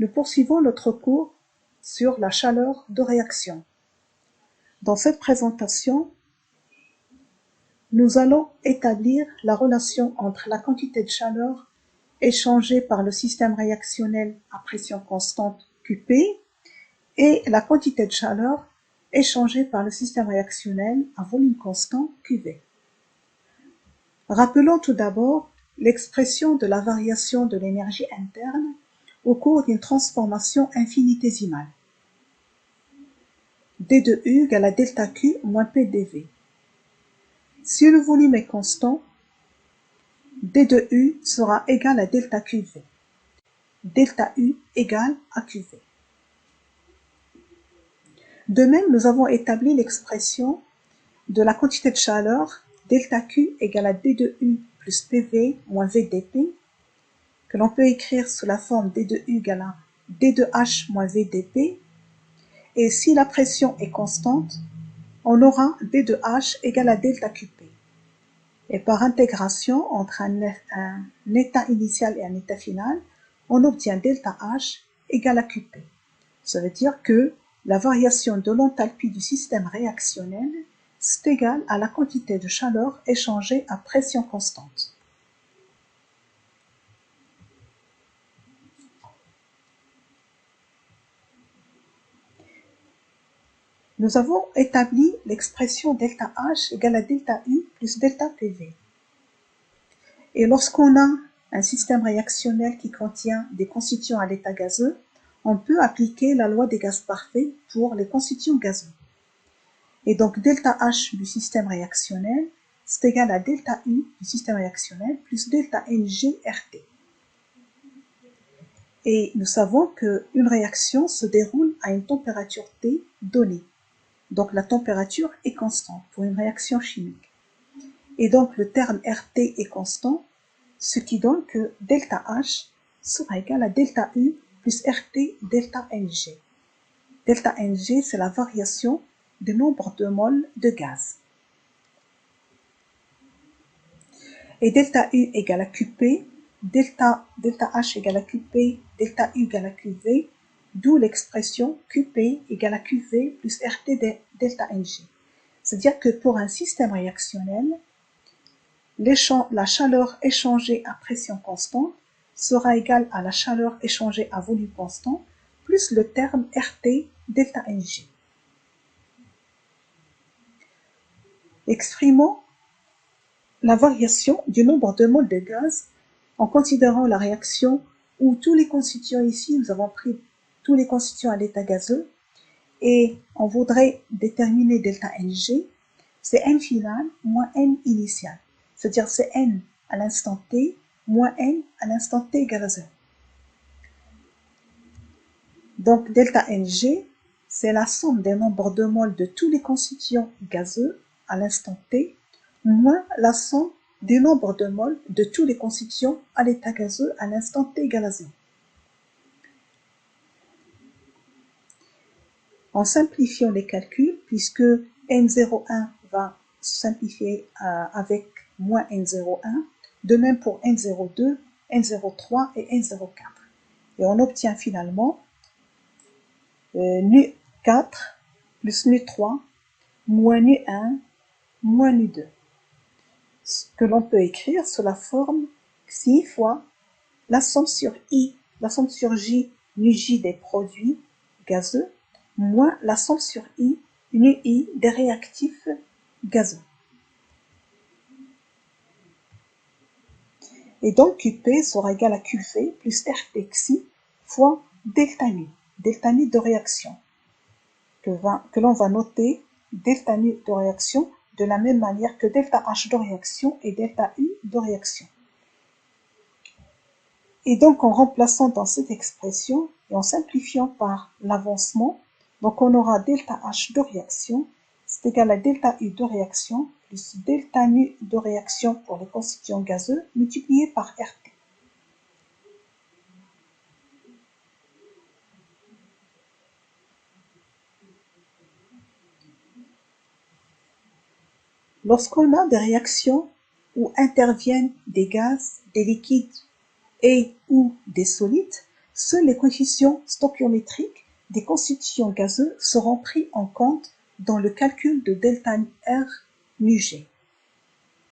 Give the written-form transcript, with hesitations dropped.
Nous poursuivons notre cours sur la chaleur de réaction. Dans cette présentation, nous allons établir la relation entre la quantité de chaleur échangée par le système réactionnel à pression constante QP et la quantité de chaleur échangée par le système réactionnel à volume constant QV. Rappelons tout d'abord l'expression de la variation de l'énergie interne au cours d'une transformation infinitésimale. D de U égale à delta Q moins P dV. Si le volume est constant, D de U sera égal à delta QV. Delta U égale à QV. De même, nous avons établi l'expression de la quantité de chaleur delta Q égale à D de U plus PV moins VdP, que l'on peut écrire sous la forme D de U égale à D de H moins VdP. Et si la pression est constante, on aura D de H égale à delta QP. Et par intégration entre un état initial et un état final, on obtient delta H égale à QP. Ça veut dire que la variation de l'enthalpie du système réactionnel est égale à la quantité de chaleur échangée à pression constante. Nous avons établi l'expression delta H égale à delta U plus delta PV. Et lorsqu'on a un système réactionnel qui contient des constituants à l'état gazeux, on peut appliquer la loi des gaz parfaits pour les constituants gazeux. Et donc delta H du système réactionnel c'est égal à delta U du système réactionnel plus delta NG RT. Et nous savons qu'une réaction se déroule à une température T donnée. Donc la température est constante pour une réaction chimique. Et donc le terme RT est constant, ce qui donne que delta H sera égal à delta U plus RT delta NG. Delta NG, c'est la variation du nombre de moles de gaz. Et delta U égale à QP, delta H égale à QP, delta U égale à QV, d'où l'expression QP égale à QV plus RT delta NG. C'est-à-dire que pour un système réactionnel, la chaleur échangée à pression constante sera égale à la chaleur échangée à volume constant plus le terme RT delta NG. Exprimons la variation du nombre de moles de gaz en considérant la réaction où tous les constituants ici, nous avons pris tous les constituants à l'état gazeux et on voudrait déterminer delta NG, c'est N final moins N initial. C'est-à-dire c'est N à l'instant T moins N à l'instant T égale à 0. Donc delta NG, c'est la somme des nombres de moles de tous les constituants gazeux à l'instant T moins la somme du nombre de moles de tous les constituants à l'état gazeux à l'instant T égale à 0. En simplifiant les calculs, puisque N01 va se simplifier avec moins N01, de même pour N02, N03 et N04. Et on obtient finalement Nu4 plus Nu3 moins Nu1 moins Nu2. Ce que l'on peut écrire sous la forme Xi fois la somme sur I, la somme sur J, Nu-J des produits gazeux, moins la somme sur I, Nu-I des réactifs gazeux. Et donc QP sera égal à QV plus RT fois delta nu de réaction, que l'on va noter delta nu de réaction de la même manière que delta H de réaction et delta U de réaction. Et donc en remplaçant dans cette expression et en simplifiant par l'avancement, donc on aura delta H de réaction, c'est égal à delta U de réaction plus delta nu de réaction pour les constituants gazeux multiplié par RT. Lorsqu'on a des réactions où interviennent des gaz, des liquides et ou des solides, seuls les coefficients stoichiométriques des constituants gazeux seront pris en compte dans le calcul de delta R nu G.